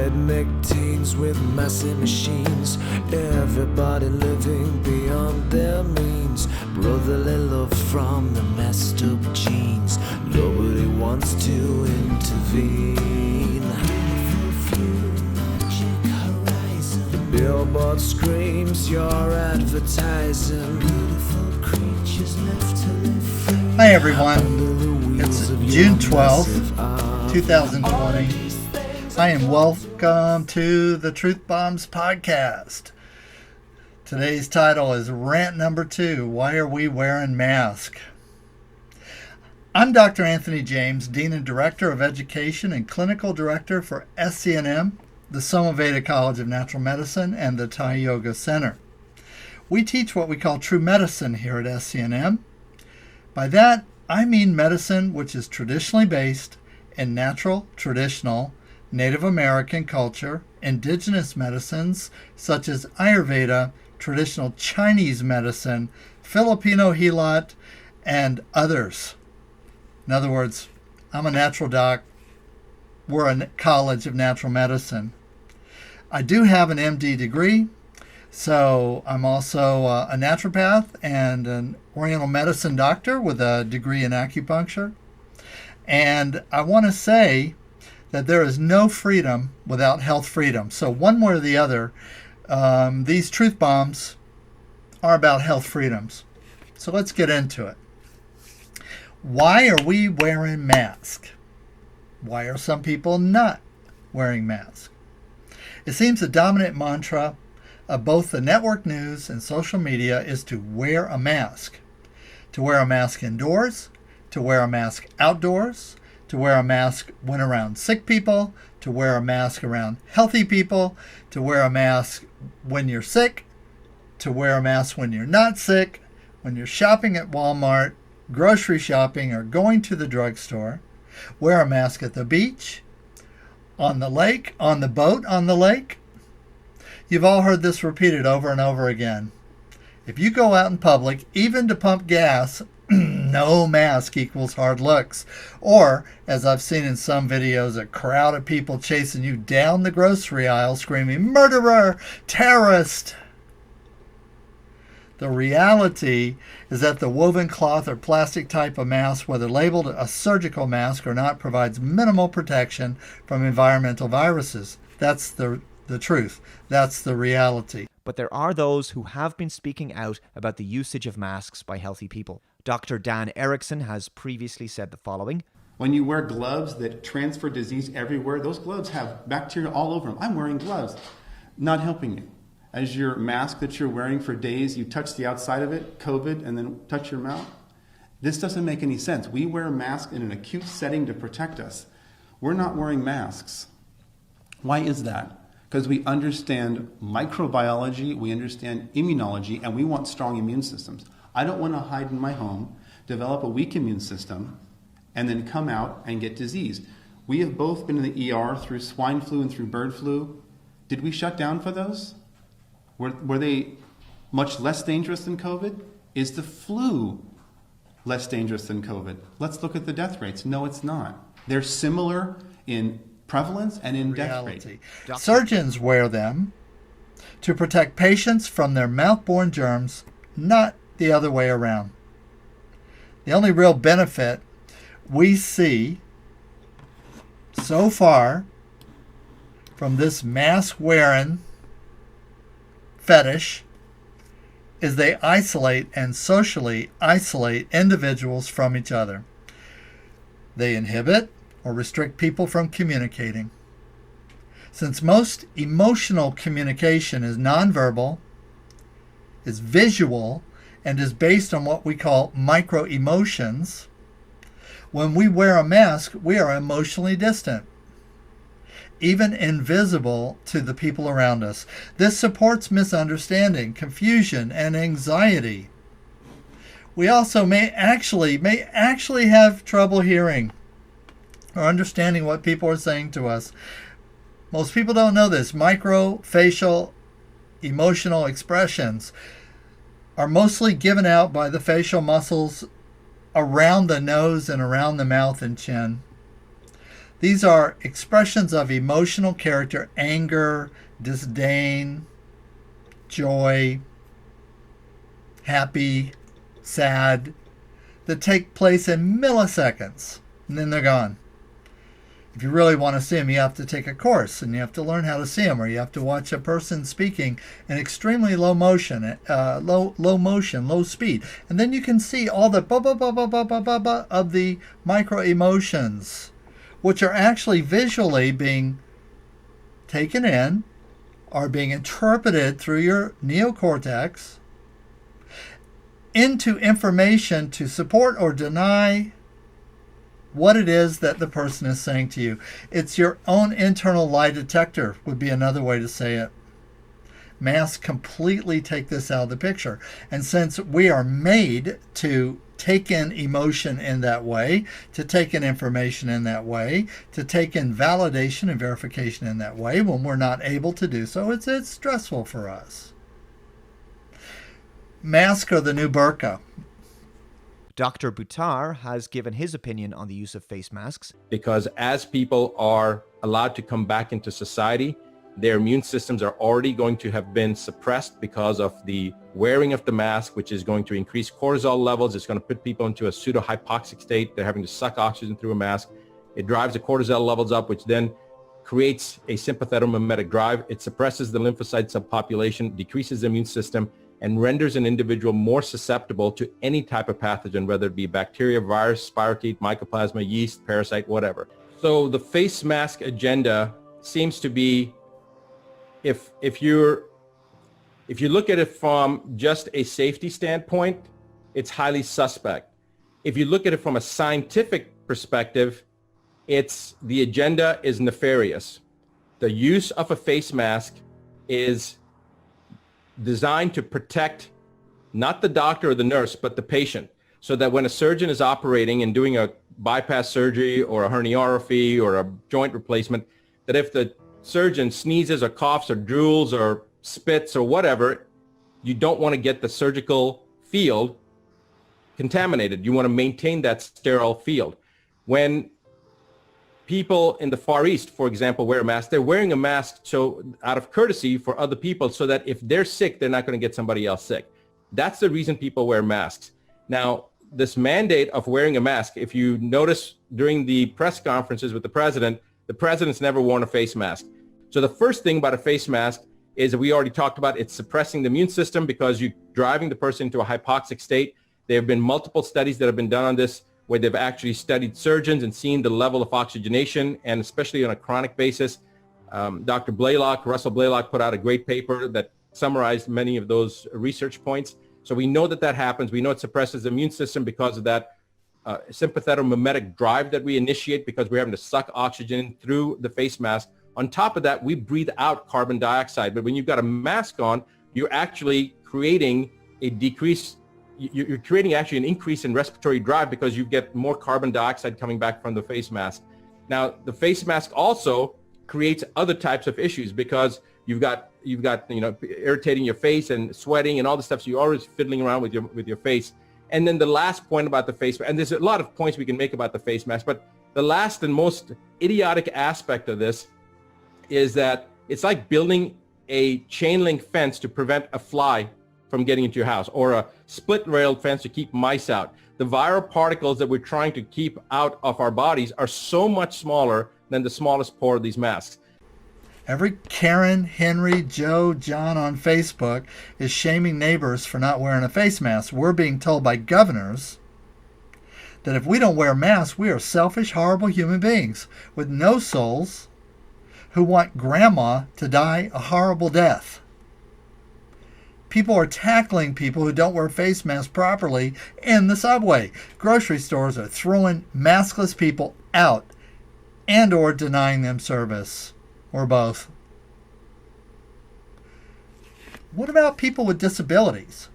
redneck teens with massive machines, everybody living beyond their means, brotherly love from the messed up genes, nobody wants to intervene. The billboard screams you're advertising, beautiful creatures left to live free. Hi everyone, it's June 12th, 2020. Hi and welcome to the Truth Bombs podcast. Today's title is Rant number 2, Why Are We Wearing Masks? I'm Dr. Anthony James, Dean and Director of Education and Clinical Director for SCNM, the SomaVeda College of Natural Medicine, and the Thai Yoga Center. We teach what we call true medicine here at SCNM. By that, I mean medicine which is traditionally based in natural, traditional, Native American culture, indigenous medicines such as Ayurveda, traditional Chinese medicine, Filipino healat, and others. In other words, I'm a natural doc. We're a college of natural medicine. I do have an MD degree, so I'm also a naturopath and an Oriental medicine doctor with a degree in acupuncture. And I want to say that there is no freedom without health freedom. So one way or the other, these truth bombs are about health freedoms. So let's get into it. Why are we wearing masks? Why are some people not wearing masks? It seems the dominant mantra of both the network news and social media is to wear a mask. To wear a mask indoors, to wear a mask outdoors, to wear a mask when around sick people, to wear a mask around healthy people, to wear a mask when you're sick, to wear a mask when you're not sick, when you're shopping at Walmart, grocery shopping, or going to the drugstore. Wear a mask at the beach, on the lake, on the boat, on the lake. You've all heard this repeated over and over again. If you go out in public, even to pump gas, no mask equals hard looks. Or, as I've seen in some videos, a crowd of people chasing you down the grocery aisle screaming, "Murderer! Terrorist!" The reality is that the woven cloth or plastic type of mask, whether labeled a surgical mask or not, provides minimal protection from environmental viruses. That's the truth. That's the reality. But there are those who have been speaking out about the usage of masks by healthy people. Dr. Dan Erickson has previously said the following. When you wear gloves that transfer disease everywhere, those gloves have bacteria all over them. I'm wearing gloves, not helping you. As your mask that you're wearing for days, you touch the outside of it, COVID, and then touch your mouth. This doesn't make any sense. We wear a mask in an acute setting to protect us. We're not wearing masks. Why is that? Because we understand microbiology, we understand immunology, and we want strong immune systems. I don't want to hide in my home, develop a weak immune system, and then come out and get disease. We have both been in the ER through swine flu and through bird flu. Did we shut down for those? Were they much less dangerous than COVID? Is the flu less dangerous than COVID? Let's look at the death rates. No, it's not. They're similar in prevalence and in death rate. Surgeons wear them to protect patients from their mouth-borne germs, not the other way around. The only real benefit we see so far from this mask-wearing fetish is they isolate and socially isolate individuals from each other. They inhibit or restrict people from communicating. Since most emotional communication is nonverbal, is visual, and is based on what we call micro-emotions, when we wear a mask, we are emotionally distant, even invisible to the people around us. This supports misunderstanding, confusion, and anxiety. We also may actually have trouble hearing or understanding what people are saying to us. Most people don't know this. Microfacial emotional expressions are mostly given out by the facial muscles around the nose and around the mouth and chin. These are expressions of emotional character: anger, disdain, joy, happy, sad, that take place in milliseconds, and then they're gone. If you really want to see them, you have to take a course, and you have to learn how to see them, or you have to watch a person speaking in extremely low speed, and then you can see all the of the micro emotions, which are actually visually being taken in, are being interpreted through your neocortex into information to support or deny what it is that the person is saying to you. It's your own internal lie detector, would be another way to say it. Masks completely take this out of the picture. And since we are made to take in emotion in that way, to take in information in that way, to take in validation and verification in that way, when we're not able to do so, it's stressful for us. Masks are the new burqa. Dr. Buttar has given his opinion on the use of face masks. Because as people are allowed to come back into society, their immune systems are already going to have been suppressed because of the wearing of the mask, which is going to increase cortisol levels. It's going to put people into a pseudo-hypoxic state. They're having to suck oxygen through a mask. It drives the cortisol levels up, which then creates a sympathetomimetic drive. It suppresses the lymphocyte subpopulation, decreases the immune system, and renders an individual more susceptible to any type of pathogen, whether it be bacteria, virus, spirochete, mycoplasma, yeast, parasite, whatever. So the face mask agenda seems to be, if you look at it from just a safety standpoint, it's highly suspect. If you look at it from a scientific perspective, the agenda is nefarious. The use of a face mask is designed to protect not the doctor or the nurse, but the patient, so that when a surgeon is operating and doing a bypass surgery or a herniorrhaphy or a joint replacement, that if the surgeon sneezes or coughs or drools or spits or whatever, you don't want to get the surgical field contaminated. You want to maintain that sterile field. When people in the Far East, for example, wear a mask, they're wearing a mask so out of courtesy for other people, so that if they're sick, they're not going to get somebody else sick. That's the reason people wear masks. Now, this mandate of wearing a mask, if you notice during the press conferences with the president's never worn a face mask. So the first thing about a face mask is that we already talked about, it's suppressing the immune system because you're driving the person into a hypoxic state. There have been multiple studies that have been done on this, where they've actually studied surgeons and seen the level of oxygenation, and especially on a chronic basis. Dr. Blalock, Russell Blalock, put out a great paper that summarized many of those research points. So we know that happens. We know it suppresses the immune system because of that sympathetomimetic drive that we initiate, because we're having to suck oxygen through the face mask. On top of that, we breathe out carbon dioxide. But when you've got a mask on, you're actually creating a decrease. You're creating actually an increase in respiratory drive, because you get more carbon dioxide coming back from the face mask. Now, the face mask also creates other types of issues, because you've got irritating your face and sweating and all the stuff. So you're always fiddling around with your face. And then the last point about the face, and there's a lot of points we can make about the face mask, but the last and most idiotic aspect of this is that it's like building a chain link fence to prevent a fly from getting into your house, or a split rail fence to keep mice out. The viral particles that we're trying to keep out of our bodies are so much smaller than the smallest pore of these masks. Every Karen, Henry, Joe, John on Facebook is shaming neighbors for not wearing a face mask. We're being told by governors that if we don't wear masks, we are selfish, horrible human beings with no souls who want grandma to die a horrible death. People are tackling people who don't wear face masks properly in the subway. Grocery stores are throwing maskless people out and or denying them service, or both. What about people with disabilities?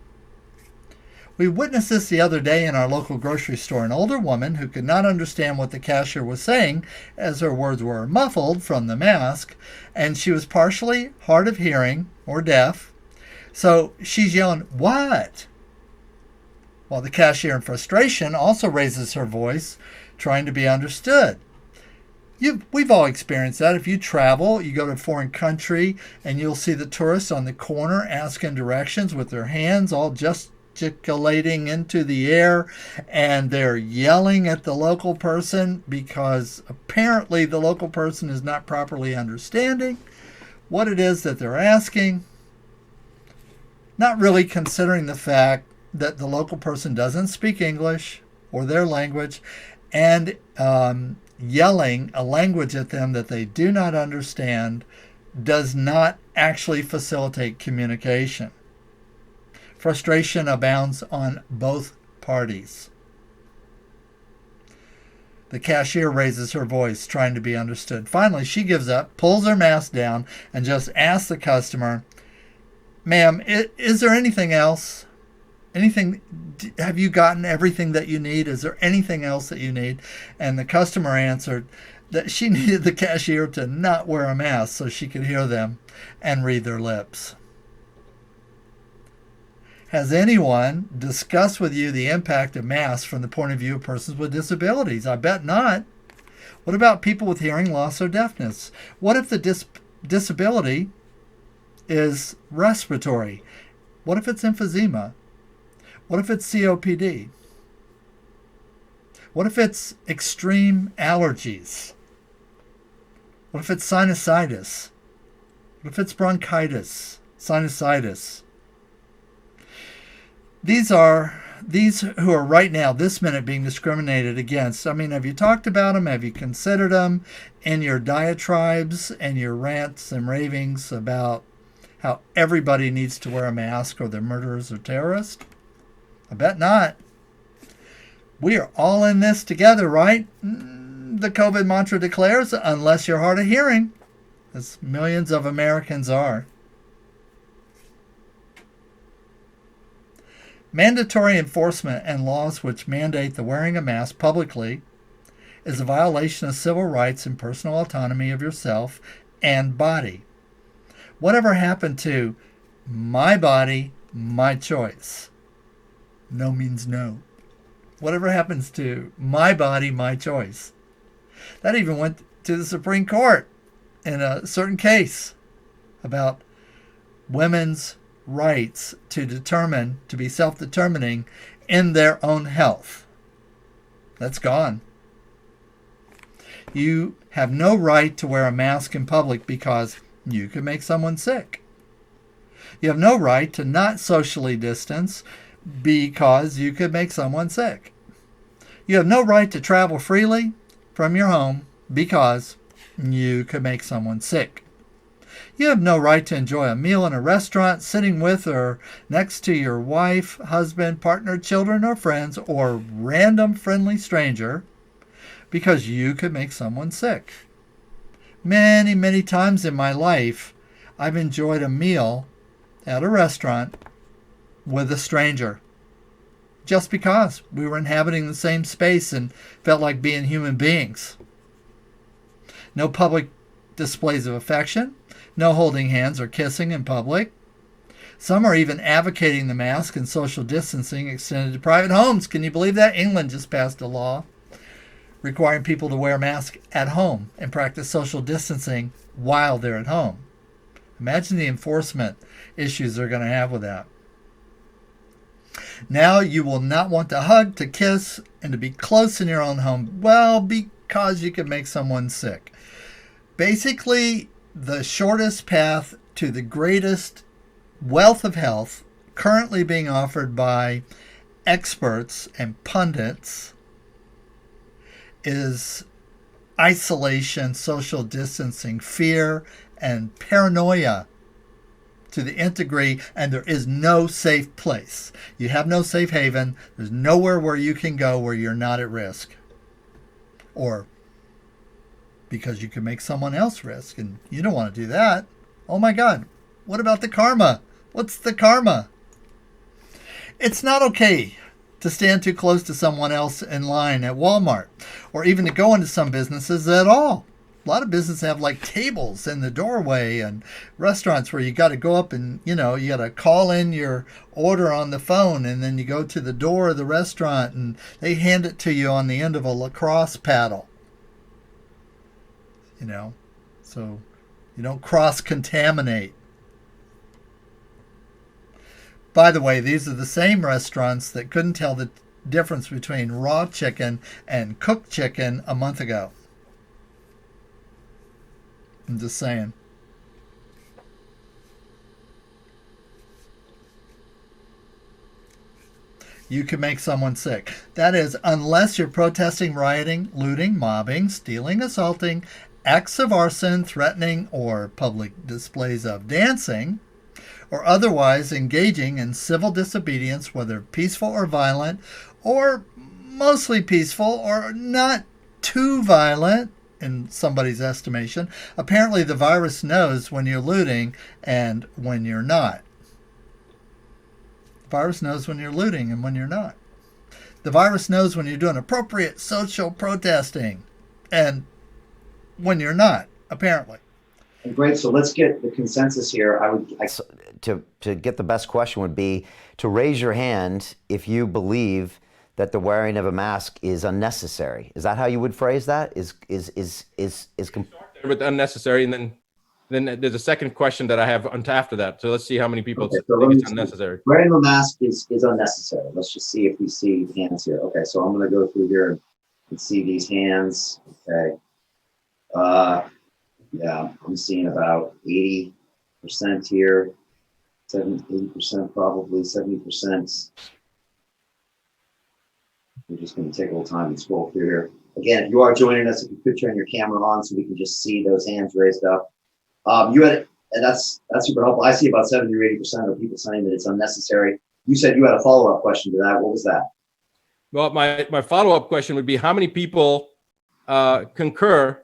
We witnessed this the other day in our local grocery store. An older woman who could not understand what the cashier was saying, as her words were muffled from the mask, and she was partially hard of hearing or deaf. So she's yelling, "What?" While the cashier in frustration also raises her voice, trying to be understood. We've all experienced that. If you travel, you go to a foreign country, and you'll see the tourists on the corner asking directions with their hands all gesticulating into the air, and they're yelling at the local person because apparently the local person is not properly understanding what it is that they're asking, not really considering the fact that the local person doesn't speak English or their language, and yelling a language at them that they do not understand does not actually facilitate communication. Frustration abounds on both parties. The cashier raises her voice, trying to be understood. Finally, she gives up, pulls her mask down, and just asks the customer, "Ma'am, is there anything else? Have you gotten everything that you need? Is there anything else that you need?" And the customer answered that she needed the cashier to not wear a mask so she could hear them and read their lips. Has anyone discussed with you the impact of masks from the point of view of persons with disabilities? I bet not. What about people with hearing loss or deafness? What if the disability is respiratory? What if it's emphysema? What if it's COPD? What if it's extreme allergies? What if it's sinusitis? What if it's bronchitis, sinusitis? These who are right now, this minute, being discriminated against. I mean, have you talked about them? Have you considered them in your diatribes and your rants and ravings about how everybody needs to wear a mask or they're murderers or terrorists? I bet not. We are all in this together, right? The COVID mantra declares, unless you're hard of hearing, as millions of Americans are. Mandatory enforcement and laws which mandate the wearing of masks publicly is a violation of civil rights and personal autonomy of yourself and body. Whatever happened to my body, my choice? No means no. Whatever happens to my body, my choice? That even went to the Supreme Court in a certain case about women's rights to be self-determining in their own health. That's gone. You have no right to wear a mask in public because you could make someone sick. You have no right to not socially distance because you could make someone sick. You have no right to travel freely from your home because you could make someone sick. You have no right to enjoy a meal in a restaurant sitting with or next to your wife, husband, partner, children, or friends, or random friendly stranger because you could make someone sick. Many, many times in my life, I've enjoyed a meal at a restaurant with a stranger just because we were inhabiting the same space and felt like being human beings. No public displays of affection, no holding hands or kissing in public. Some are even advocating the mask and social distancing extended to private homes. Can you believe that? England just passed a law requiring people to wear a mask at home and practice social distancing while they're at home. Imagine the enforcement issues they're going to have with that. Now you will not want to hug, to kiss, and to be close in your own home. Well, because you can make someone sick. Basically, the shortest path to the greatest wealth of health currently being offered by experts and pundits is isolation, social distancing, fear, and paranoia to the nth degree, and there is no safe place. You have no safe haven. There's nowhere where you can go where you're not at risk. Or because you can make someone else risk, and you don't want to do that. Oh my God, what about the karma? What's the karma? It's not okay to stand too close to someone else in line at Walmart, or even to go into some businesses at all. A lot of businesses have like tables in the doorway, and restaurants where you got to go up and, you got to call in your order on the phone, and then you go to the door of the restaurant and they hand it to you on the end of a lacrosse paddle. so you don't cross-contaminate. By the way, these are the same restaurants that couldn't tell the difference between raw chicken and cooked chicken a month ago. I'm just saying. You can make someone sick. That is, unless you're protesting, rioting, looting, mobbing, stealing, assaulting, acts of arson, threatening, or public displays of dancing, or otherwise engaging in civil disobedience, whether peaceful or violent, or mostly peaceful, or not too violent, in somebody's estimation. Apparently, the virus knows when you're looting and when you're not. The virus knows when you're looting and when you're not. The virus knows when you're doing appropriate social protesting and when you're not, apparently. Great. So let's get the consensus here. To get the best question would be to raise your hand if you believe that the wearing of a mask is unnecessary. Is that how you would phrase that? Is with unnecessary, and then there's a second question that I have after that. So let's see how many people think it's unnecessary. Wearing a mask is unnecessary. Let's just see if we see hands here. Okay, so I'm going to go through here and see these hands. Okay. Yeah, I'm seeing about 80% here, 80% probably, 70%. We're just going to take a little time and scroll through here. Again, if you are joining us, if you could turn your camera on so we can just see those hands raised up. And that's super helpful. I see about 70 or 80% of people saying that it's unnecessary. You said you had a follow-up question to that. What was that? Well, my follow-up question would be how many people concur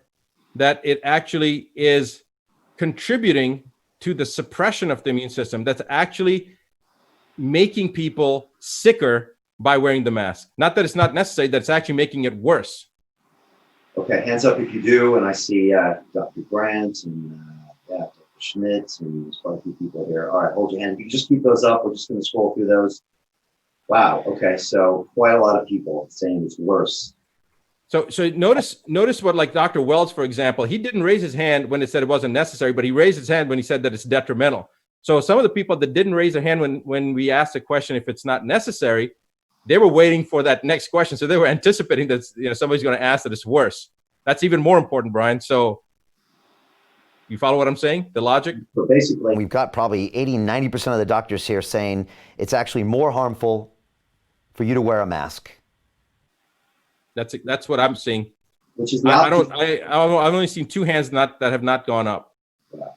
that it actually is contributing to the suppression of the immune system, that's actually making people sicker by wearing the mask? Not that it's not necessary, that it's actually making it worse. Okay, hands up if you do. And I see Dr. Grant and Dr. Schmidt, and there's quite a few people here. All right, hold your hand. If you just keep those up, we're just going to scroll through those. Wow, okay, so quite a lot of people saying it's worse. So notice what, like Dr. Wells, for example, he didn't raise his hand when it said it wasn't necessary, but he raised his hand when he said that it's detrimental. So some of the people that didn't raise their hand when we asked the question if it's not necessary, they were waiting for that next question. So they were anticipating that somebody's going to ask that it's worse. That's even more important, Brian. So you follow what I'm saying? The logic? So basically, we've got probably 80-90% of the doctors here saying it's actually more harmful for you to wear a mask. That's what I'm seeing. Which is the opposite. I've only seen two hands that have not gone up. Yeah.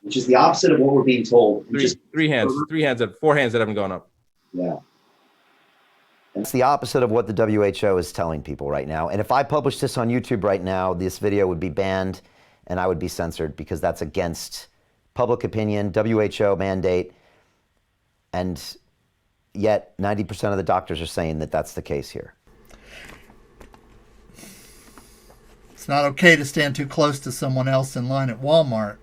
Which is the opposite of what we're being told. Four hands that haven't gone up. Yeah. It's the opposite of what the WHO is telling people right now. And if I publish this on YouTube right now, this video would be banned and I would be censored because that's against public opinion, WHO mandate, and yet 90% of the doctors are saying that that's the case here. It's not okay to stand too close to someone else in line at Walmart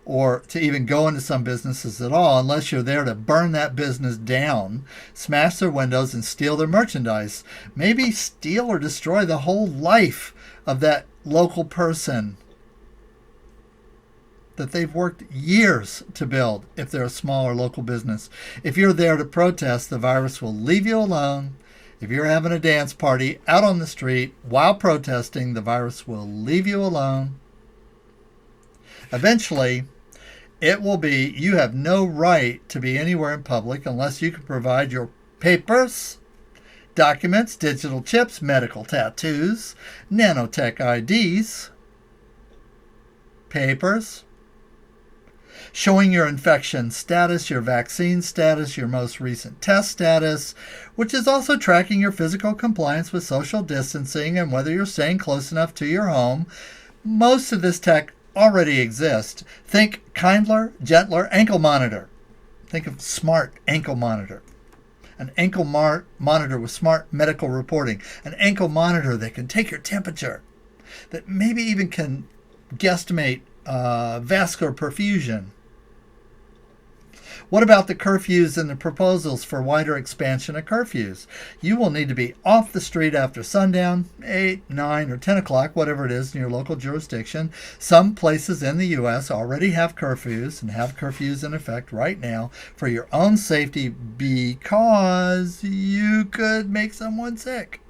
or to even go into some businesses at all unless you're there to burn that business down, smash their windows, and steal their merchandise. Maybe steal or destroy the whole life of that local person that they've worked years to build if they're a small or local business. If you're there to protest, the virus will leave you alone. If you're having a dance party out on the street while protesting, the virus will leave you alone. Eventually, it will be you have no right to be anywhere in public unless you can provide your papers, documents, digital chips, medical tattoos, nanotech IDs, papers, showing your infection status, your vaccine status, your most recent test status, which is also tracking your physical compliance with social distancing and whether you're staying close enough to your home. Most of this tech already exists. Think kindler, gentler ankle monitor. Think of smart ankle monitor. An ankle monitor with smart medical reporting. An ankle monitor that can take your temperature. That maybe even can guesstimate vascular perfusion. What about the curfews and the proposals for wider expansion of curfews? You will need to be off the street after sundown, 8, 9, or 10 o'clock, whatever it is in your local jurisdiction. Some places in the U.S. already have curfews and have curfews in effect right now for your own safety because you could make someone sick.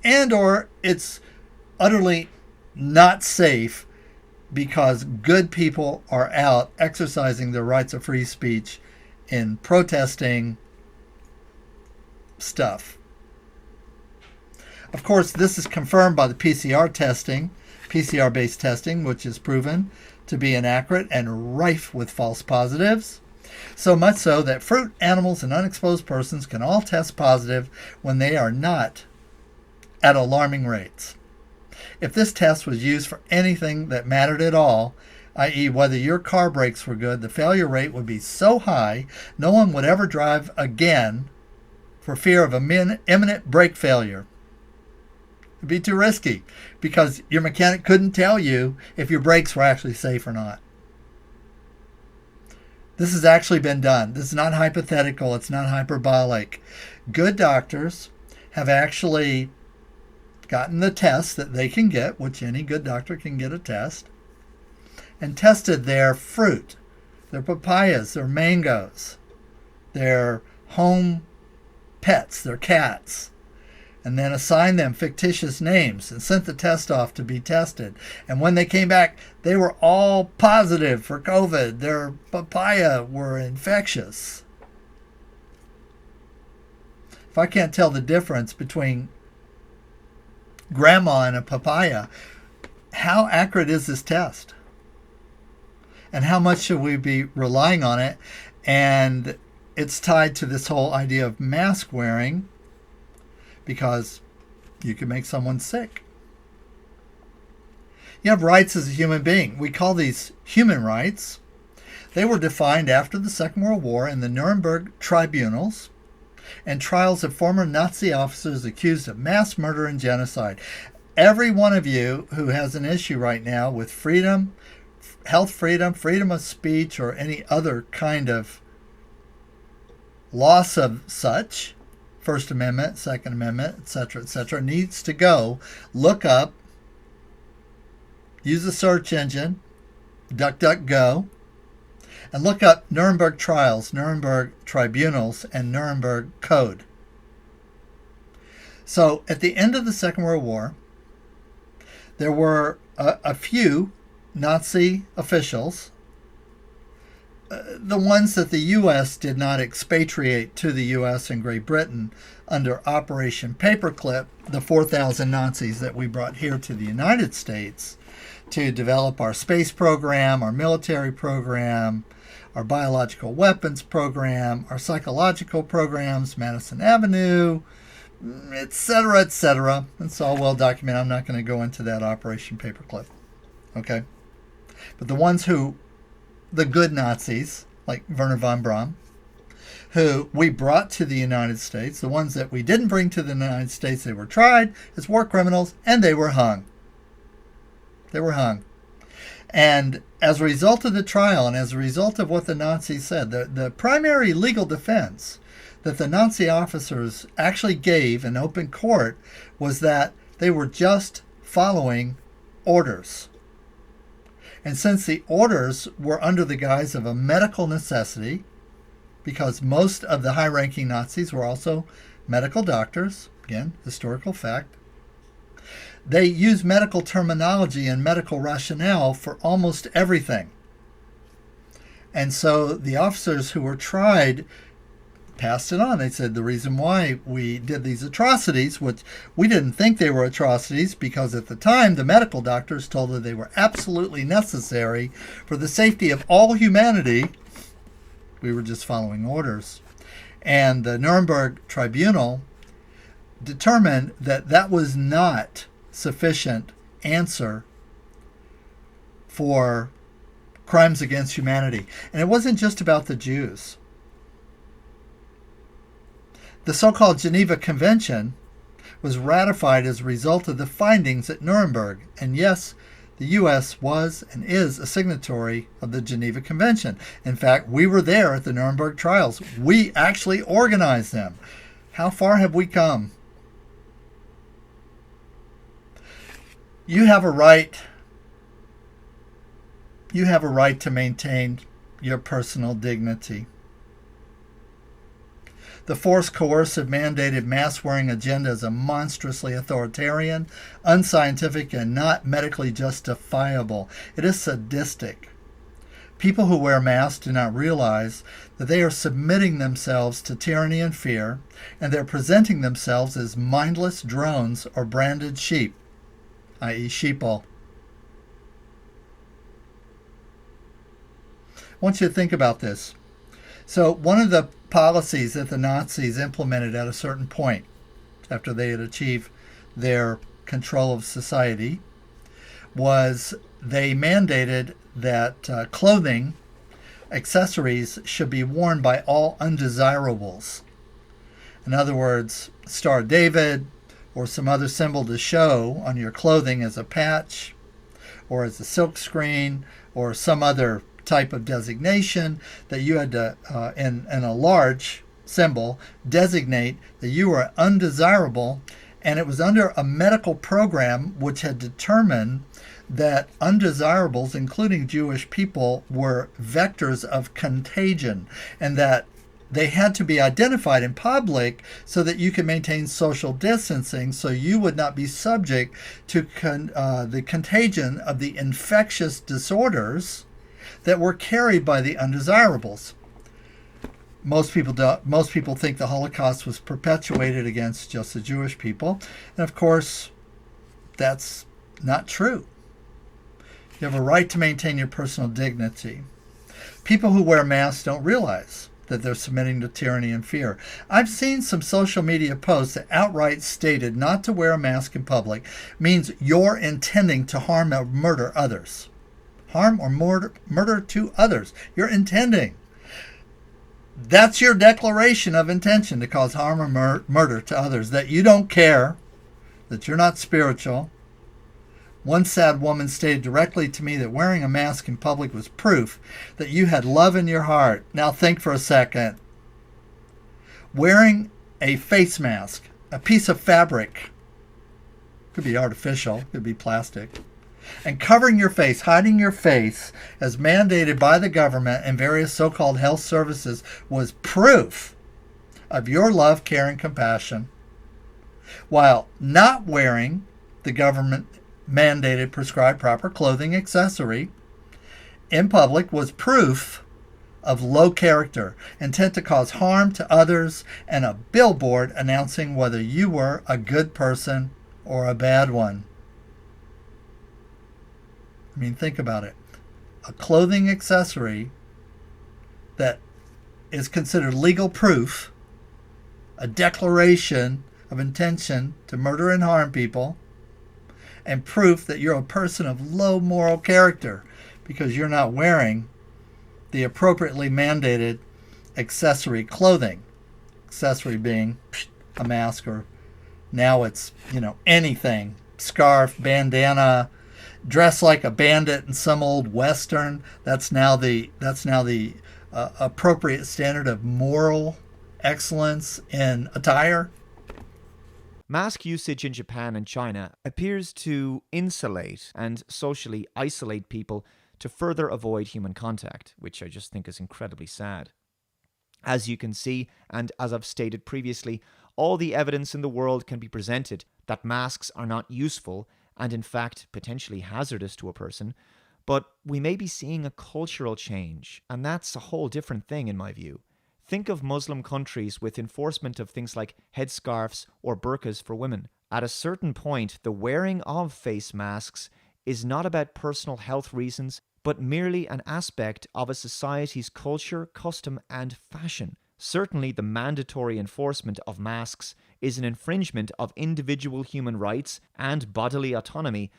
And or it's utterly not safe because good people are out exercising their rights of free speech in protesting stuff. Of course, this is confirmed by the PCR-based testing, which is proven to be inaccurate and rife with false positives. So much so that fruit, animals, and unexposed persons can all test positive when they are not at alarming rates. If this test was used for anything that mattered at all, i.e. whether your car brakes were good, the failure rate would be so high no one would ever drive again for fear of an imminent brake failure. It'd be too risky because your mechanic couldn't tell you if your brakes were actually safe or not. This has actually been done. This is not hypothetical. It's not hyperbolic. Good doctors have actually gotten the test that they can get, which any good doctor can get a test, and tested their fruit, their papayas, their mangoes, their home pets, their cats, and then assigned them fictitious names and sent the test off to be tested. And when they came back, they were all positive for COVID. Their papaya were infectious. If I can't tell the difference between grandma and a papaya, how accurate is this test? And how much should we be relying on it? And it's tied to this whole idea of mask wearing because you can make someone sick. You have rights as a human being. We call these human rights. They were defined after the Second World War in the Nuremberg tribunals and trials of former Nazi officers accused of mass murder and genocide. Every one of you who has an issue right now with freedom, health freedom, freedom of speech, or any other kind of loss of such, First Amendment, Second Amendment, etc., needs to go look up, use a search engine, DuckDuckGo, and look up Nuremberg trials, Nuremberg tribunals, and Nuremberg Code. So at the end of the Second World War, there were a few Nazi officials, the ones that the U.S. did not expatriate to the U.S. and Great Britain under Operation Paperclip, the 4,000 Nazis that we brought here to the United States to develop our space program, our military program, our biological weapons program, our psychological programs, Madison Avenue, etc., etc. It's all well documented. I'm not going to go into that Operation Paperclip. Okay? But the ones who, the good Nazis, like Werner von Braun, who we brought to the United States, the ones that we didn't bring to the United States, they were tried as war criminals and they were hung. They were hung. And as a result of the trial and as a result of what the Nazis said, the primary legal defense that the Nazi officers actually gave in open court was that they were just following orders. And since the orders were under the guise of a medical necessity, because most of the high-ranking Nazis were also medical doctors, again, historical fact, they used medical terminology and medical rationale for almost everything. And so the officers who were tried passed it on. They said the reason why we did these atrocities, which we didn't think they were atrocities because at the time the medical doctors told us they were absolutely necessary for the safety of all humanity. We were just following orders. And the Nuremberg Tribunal determined that that was not sufficient answer for crimes against humanity. And it wasn't just about the Jews. The so-called Geneva Convention was ratified as a result of the findings at Nuremberg. And yes, The U.S. was and is a signatory of the Geneva Convention. In fact, we were there at the Nuremberg trials. We actually organized them. How far have we come? You have a right. You have a right to maintain your personal dignity. The forced, coercive, mandated mask-wearing agenda is a monstrously authoritarian, unscientific, and not medically justifiable. It is sadistic. People who wear masks do not realize that they are submitting themselves to tyranny and fear, and they're presenting themselves as mindless drones or branded sheep, i.e. sheeple. I want you to think about this. So one of the policies that the Nazis implemented at a certain point, after they had achieved their control of society, was they mandated that clothing, accessories should be worn by all undesirables. In other words, Star of David or some other symbol to show on your clothing as a patch or as a silk screen or some other type of designation that you had to, in a large symbol, designate that you were undesirable. And it was under a medical program which had determined that undesirables, including Jewish people, were vectors of contagion, and that they had to be identified in public so that you could maintain social distancing, so you would not be subject to the contagion of the infectious disorders that were carried by the undesirables. Most people think the Holocaust was perpetuated against just the Jewish people, and of course, that's not true. You have a right to maintain your personal dignity. People who wear masks don't realize that they're submitting to tyranny and fear. I've seen some social media posts that outright stated not to wear a mask in public means you're intending to harm or murder others. Harm or murder to others. You're intending. That's your declaration of intention, to cause harm or murder to others, that you don't care, that you're not spiritual. One sad woman stated directly to me that wearing a mask in public was proof that you had love in your heart. Now think for a second. Wearing a face mask, a piece of fabric, could be artificial, could be plastic, and covering your face, hiding your face, as mandated by the government and various so-called health services, was proof of your love, care, and compassion. While not wearing the government mandated prescribed proper clothing accessory in public was proof of low character, intent to cause harm to others, and a billboard announcing whether you were a good person or a bad one. I mean, think about it. A clothing accessory that is considered legal proof, a declaration of intention to murder and harm people, and proof that you're a person of low moral character because you're not wearing the appropriately mandated accessory clothing. Accessory being a mask, or now it's, anything. Scarf, bandana, dress like a bandit in some old Western. That's now the appropriate standard of moral excellence in attire. Mask usage in Japan and China appears to insulate and socially isolate people to further avoid human contact, which I just think is incredibly sad. As you can see, and as I've stated previously, all the evidence in the world can be presented that masks are not useful and in fact potentially hazardous to a person, but we may be seeing a cultural change, and that's a whole different thing in my view. Think of Muslim countries with enforcement of things like headscarves or burqas for women. At a certain point, the wearing of face masks is not about personal health reasons, but merely an aspect of a society's culture, custom, and fashion. Certainly, the mandatory enforcement of masks is an infringement of individual human rights and bodily autonomy,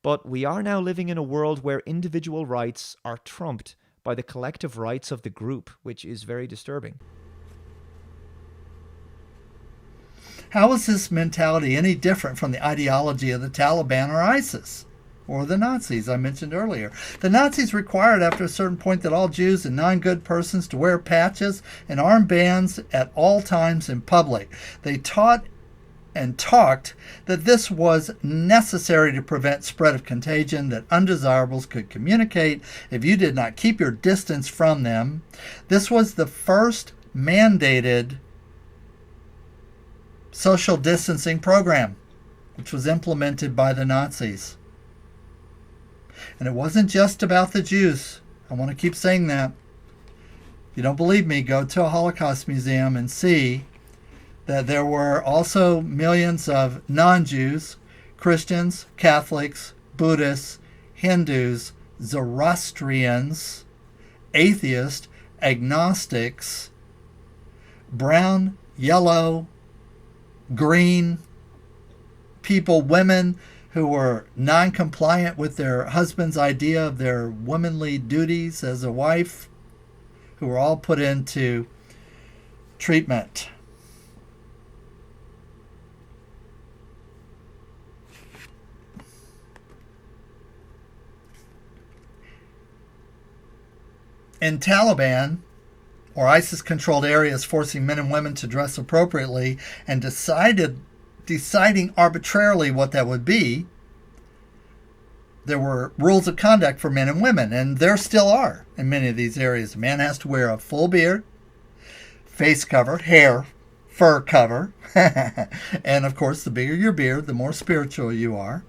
but we are now living in a world where individual rights are trumped by the collective rights of the group, which is very disturbing. How is this mentality any different from the ideology of the Taliban or ISIS? or the Nazis I mentioned earlier. The Nazis required after a certain point that all Jews and non-good persons to wear patches and armbands at all times in public. They taught and talked that this was necessary to prevent spread of contagion, that undesirables could communicate if you did not keep your distance from them. This was the first mandated social distancing program, which was implemented by the Nazis. And it wasn't just about the Jews. I want to keep saying that. If you don't believe me, go to a Holocaust museum and see that there were also millions of non-Jews, Christians, Catholics, Buddhists, Hindus, Zoroastrians, atheists, agnostics, brown, yellow, green people, women who were non-compliant with their husband's idea of their womanly duties as a wife, who were all put into treatment. In Taliban or ISIS-controlled areas forcing men and women to dress appropriately and deciding arbitrarily what that would be, there were rules of conduct for men and women, and there still are in many of these areas. A man has to wear a full beard, face cover, hair, fur cover, and of course the bigger your beard, the more spiritual you are,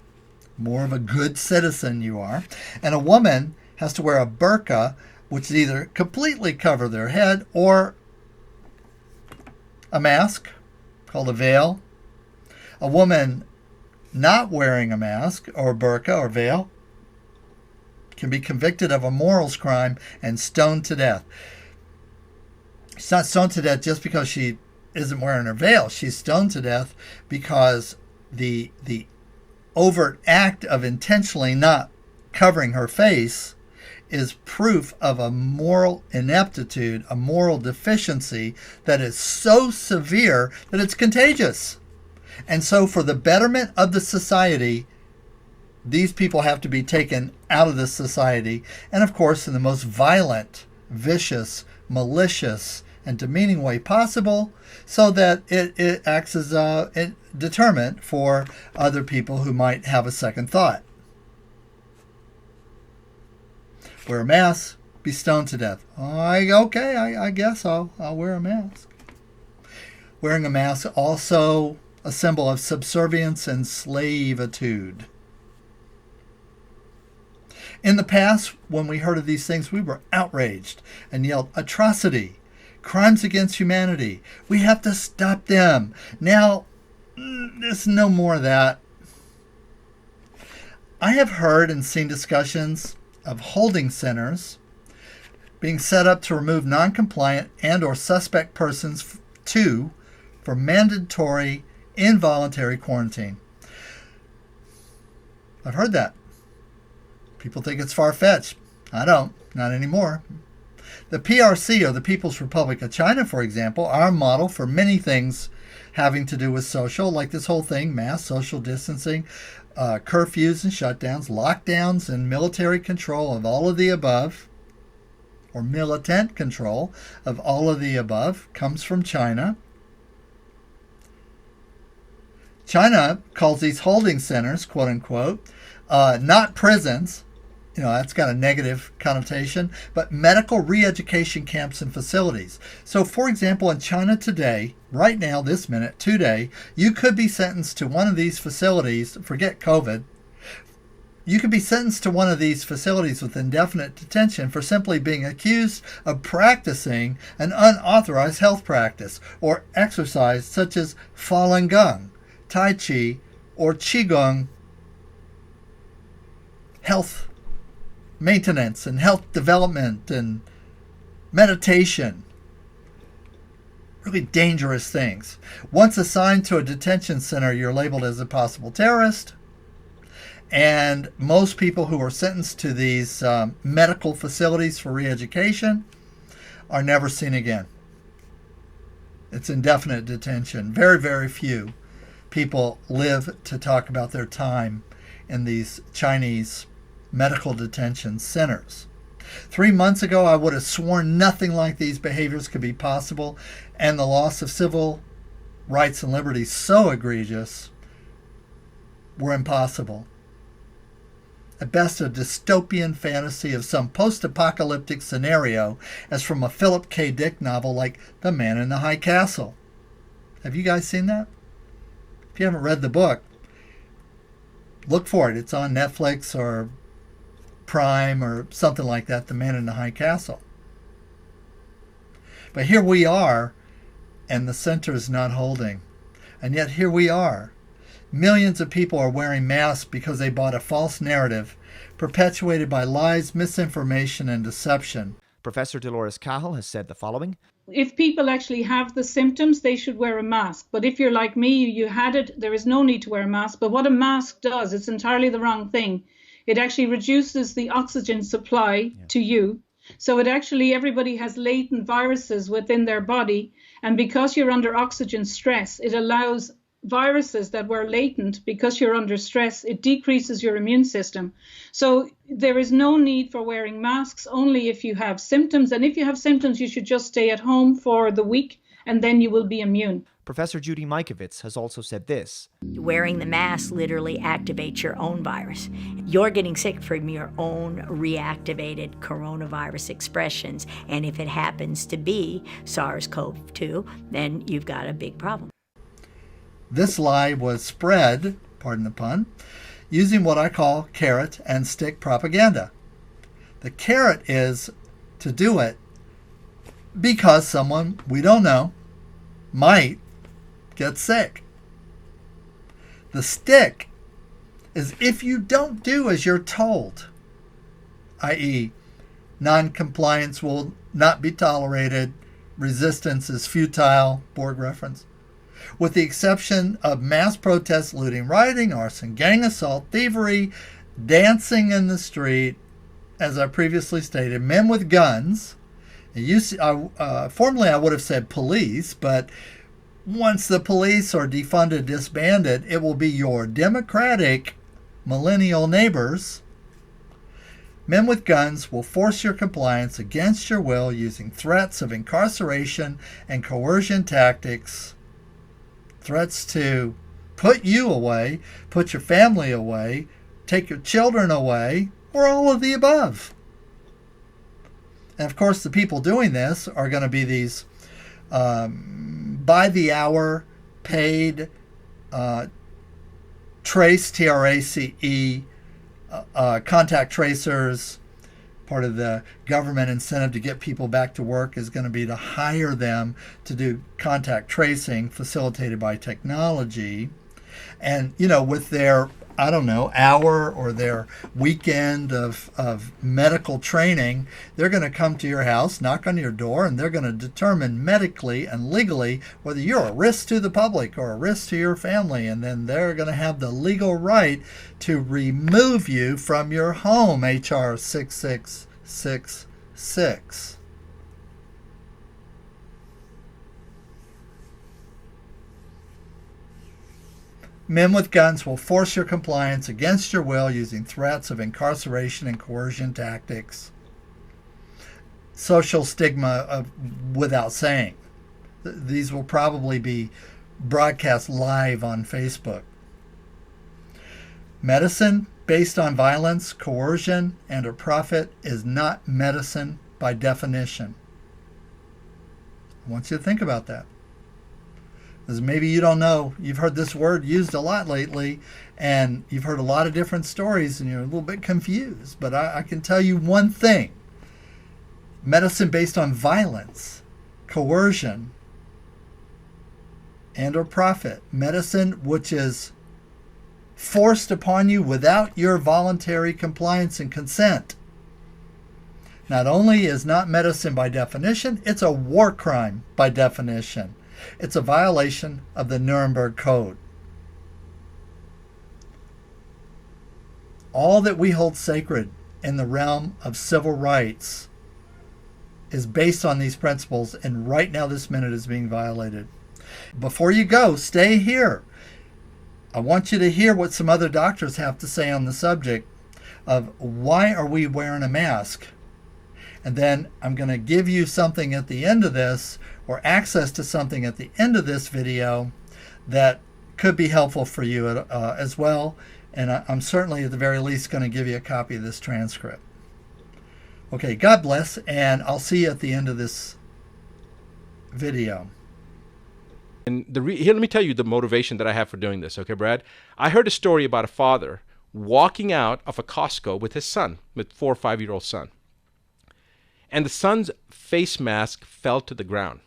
more of a good citizen you are. And a woman has to wear a burqa, which is either completely cover their head or a mask called a veil. A woman not wearing a mask or burqa or veil can be convicted of a morals crime and stoned to death. She's not stoned to death just because she isn't wearing her veil. She's stoned to death because the overt act of intentionally not covering her face is proof of a moral ineptitude, a moral deficiency that is so severe that it's contagious. And so for the betterment of the society, these people have to be taken out of the society. And of course, in the most violent, vicious, malicious, and demeaning way possible, so that it acts as a deterrent for other people who might have a second thought. Wear a mask, be stoned to death. I guess I'll wear a mask. Wearing a mask also a symbol of subservience and slavitude. In the past, when we heard of these things, we were outraged and yelled, atrocity, crimes against humanity. We have to stop them. Now, there's no more of that. I have heard and seen discussions of holding centers being set up to remove non-compliant and or suspect persons for mandatory involuntary quarantine. I've heard that. People think it's far-fetched. I don't. Not anymore. The PRC, or the People's Republic of China, for example, are a model for many things having to do with social, like this whole thing, mass social distancing, curfews and shutdowns, lockdowns and military control of all of the above, or militant control of all of the above, comes from China. China calls these holding centers, quote unquote, not prisons. That's got a negative connotation, but medical re-education camps and facilities. So, for example, in China today, right now, this minute, today, you could be sentenced to one of these facilities, forget COVID, you could be sentenced to one of these facilities with indefinite detention for simply being accused of practicing an unauthorized health practice or exercise such as Falun Gong, Tai Chi, or Qigong, health maintenance and health development and meditation. Really dangerous things. Once assigned to a detention center, you're labeled as a possible terrorist. And most people who are sentenced to these medical facilities for re-education are never seen again. It's indefinite detention. Very, very few people live to talk about their time in these Chinese medical detention centers. 3 months ago, I would have sworn nothing like these behaviors could be possible, and the loss of civil rights and liberties so egregious were impossible. At best, a dystopian fantasy of some post-apocalyptic scenario as from a Philip K. Dick novel like The Man in the High Castle. Have you guys seen that? If you haven't read the book, look for it. It's on Netflix or Prime or something like that, The Man in the High Castle. But here we are, and the center is not holding. And yet here we are. Millions of people are wearing masks because they bought a false narrative perpetuated by lies, misinformation, and deception. Professor Delores Cahill has said the following. If people actually have the symptoms, they should wear a mask. But if you're like me, you had it, there is no need to wear a mask. But what a mask does, it's entirely the wrong thing. It actually reduces the oxygen supply to you. So it actually, everybody has latent viruses within their body. And because you're under oxygen stress, it allows viruses that were latent, because you're under stress, it decreases your immune system. So there is no need for wearing masks, only if you have symptoms. And if you have symptoms, you should just stay at home for the week, and then you will be immune. Professor Judy Mikovitz has also said this. Wearing the mask literally activates your own virus. You're getting sick from your own reactivated coronavirus expressions. And if it happens to be SARS-CoV-2, then you've got a big problem. This lie was spread, pardon the pun, using what I call carrot and stick propaganda. The carrot is to do it because someone we don't know might get sick. The stick is if you don't do as you're told, i.e., non-compliance will not be tolerated, resistance is futile, Borg reference. With the exception of mass protests, looting, rioting, arson, gang assault, thievery, dancing in the street, as I previously stated, men with guns. Formerly I would have said police, but once the police are defunded, disbanded, it will be your democratic millennial neighbors. Men with guns will force your compliance against your will using threats of incarceration and coercion tactics. Threats to put you away, put your family away, take your children away, or all of the above. And of course, the people doing this are going to be these by the hour paid trace, TRACE, contact tracers. Part of the government incentive to get people back to work is going to be to hire them to do contact tracing facilitated by technology. And, with their, hour or their weekend of medical training, they're going to come to your house, knock on your door, and they're going to determine medically and legally whether you're a risk to the public or a risk to your family. And then they're going to have the legal right to remove you from your home, HR 6666. Men with guns will force your compliance against your will using threats of incarceration and coercion tactics. Social stigma without saying. These will probably be broadcast live on Facebook. Medicine based on violence, coercion, and or profit is not medicine by definition. I want you to think about that. Because maybe you don't know, you've heard this word used a lot lately, and you've heard a lot of different stories, and you're a little bit confused. But I can tell you one thing. Medicine based on violence, coercion, and or profit. Medicine which is forced upon you without your voluntary compliance and consent. Not only is not medicine by definition, it's a war crime by definition. It's a violation of the Nuremberg Code. All that we hold sacred in the realm of civil rights is based on these principles, and right now, this minute, is being violated. Before you go, stay here. I want you to hear what some other doctors have to say on the subject of why are we wearing a mask. And then I'm going to give you something at the end of this, or access to something at the end of this video that could be helpful for you as well. And I'm certainly at the very least going to give you a copy of this transcript. Okay, God bless, and I'll see you at the end of this video. And here, let me tell you the motivation that I have for doing this, okay, Brad? I heard a story about a father walking out of a Costco with his son, with 4 or 5-year-old son. And the son's face mask fell to the ground.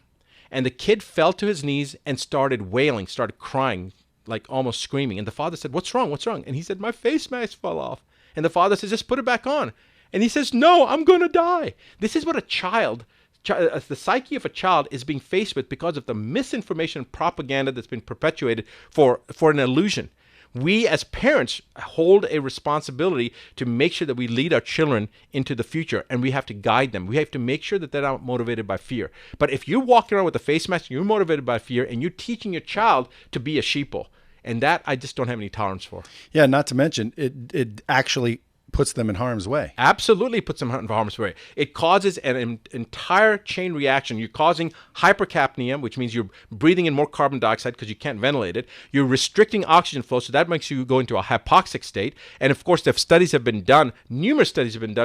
And the kid fell to his knees and started wailing, started crying, like almost screaming. And the father said, "What's wrong? What's wrong?" And he said, "My face mask fell off." And the father says, "Just put it back on." And he says, "No, I'm going to die." This is what the psyche of a child is being faced with because of the misinformation and propaganda that's been perpetuated for an illusion. We as parents hold a responsibility to make sure that we lead our children into the future, and we have to guide them. We have to make sure that they're not motivated by fear. But if you're walking around with a face mask, you're motivated by fear, and you're teaching your child to be a sheeple, and that I just don't have any tolerance for. Yeah, not to mention, it actually puts them in harm's way. Absolutely puts them in harm's way. It causes an entire chain reaction. You're causing hypercapnia, which means you're breathing in more carbon dioxide because you can't ventilate it. You're restricting oxygen flow, so that makes you go into a hypoxic state. And of course, numerous studies have been done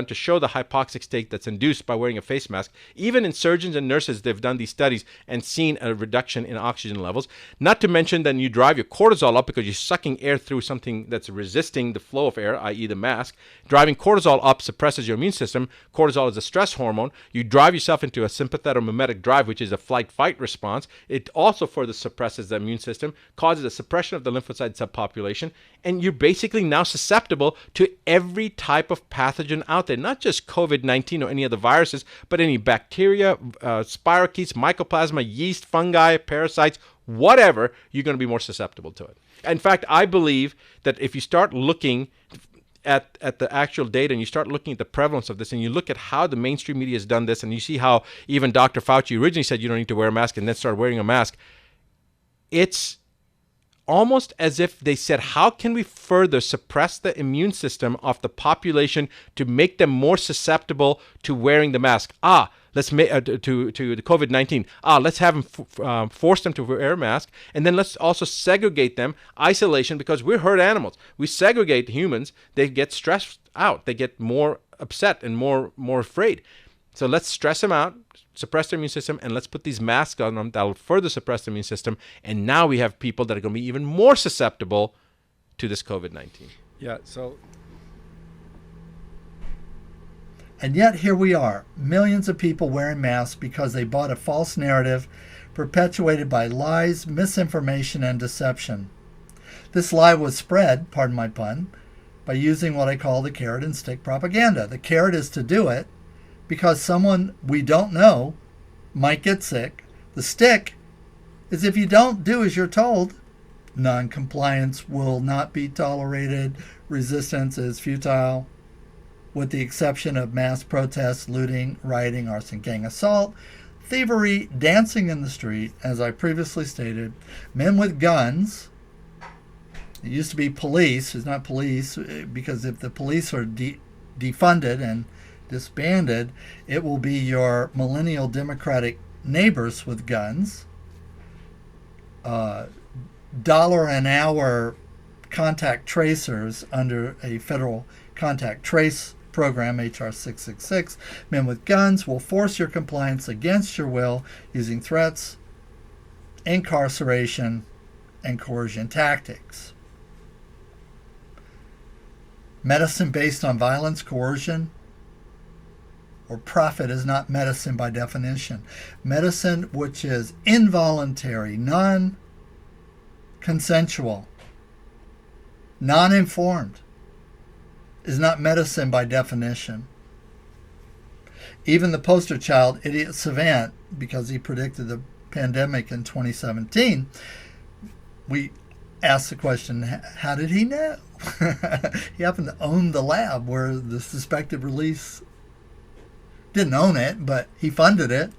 to show the hypoxic state that's induced by wearing a face mask. Even in surgeons and nurses, they've done these studies and seen a reduction in oxygen levels. Not to mention then you drive your cortisol up because you're sucking air through something that's resisting the flow of air, i.e. the mask. Driving cortisol up suppresses your immune system. Cortisol is a stress hormone. You drive yourself into a sympathetomimetic drive, which is a flight-fight response. It also further suppresses the immune system, causes a suppression of the lymphocyte subpopulation, and you're basically now susceptible to every type of pathogen out there, not just COVID-19 or any other viruses, but any bacteria, spirochetes, mycoplasma, yeast, fungi, parasites, whatever, you're going to be more susceptible to it. In fact, I believe that if you start looking at the actual data and you start looking at the prevalence of this and you look at how the mainstream media has done this and you see how even Dr. Fauci originally said you don't need to wear a mask and then started wearing a mask, it's almost as if they said, how can we further suppress the immune system of the population to make them more susceptible to wearing the mask? Let's make to the COVID-19. Let's have them force them to wear a mask, and then let's also segregate them, isolation, because we're herd animals. We segregate humans; they get stressed out, they get more upset and more afraid. So let's stress them out, suppress their immune system, and let's put these masks on them that will further suppress the immune system. And now we have people that are going to be even more susceptible to this COVID-19. Yeah. So. And yet here we are, millions of people wearing masks because they bought a false narrative perpetuated by lies, misinformation, and deception. This lie was spread, pardon my pun, by using what I call the carrot and stick propaganda. The carrot is to do it because someone we don't know might get sick. The stick is if you don't do as you're told, non-compliance will not be tolerated, resistance is futile, with the exception of mass protests, looting, rioting, arson, gang assault, thievery, dancing in the street, as I previously stated, men with guns. It used to be police. It's not police, because if the police are defunded and disbanded, it will be your millennial democratic neighbors with guns. Dollar an hour contact tracers under a federal contact trace program, HR 666. Men with guns will force your compliance against your will using threats, incarceration, and coercion tactics. Medicine based on violence, coercion, or profit is not medicine by definition. Medicine which is involuntary, non-consensual, non-informed, is not medicine by definition. Even the poster child, Idiot Savant, because he predicted the pandemic in 2017, we asked the question, how did he know? He happened to own the lab where the suspected release, didn't own it, but he funded it.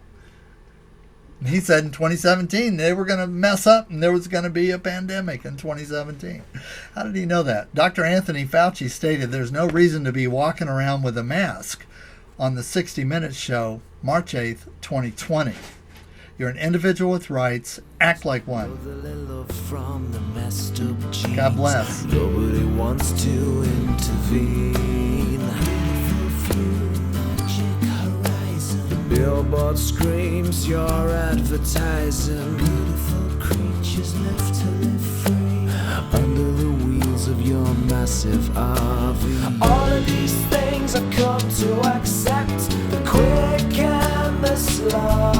He said in 2017 they were going to mess up and there was going to be a pandemic in 2017. How did he know that? Dr. Anthony Fauci stated there's no reason to be walking around with a mask on the 60 Minutes show, March 8th, 2020. You're an individual with rights. Act like one. God bless. Nobody wants to intervene. The billboard screams you're advertising. Beautiful creatures left to live free under the wheels of your massive RV. All of these things I've come to accept, the quick and the slow.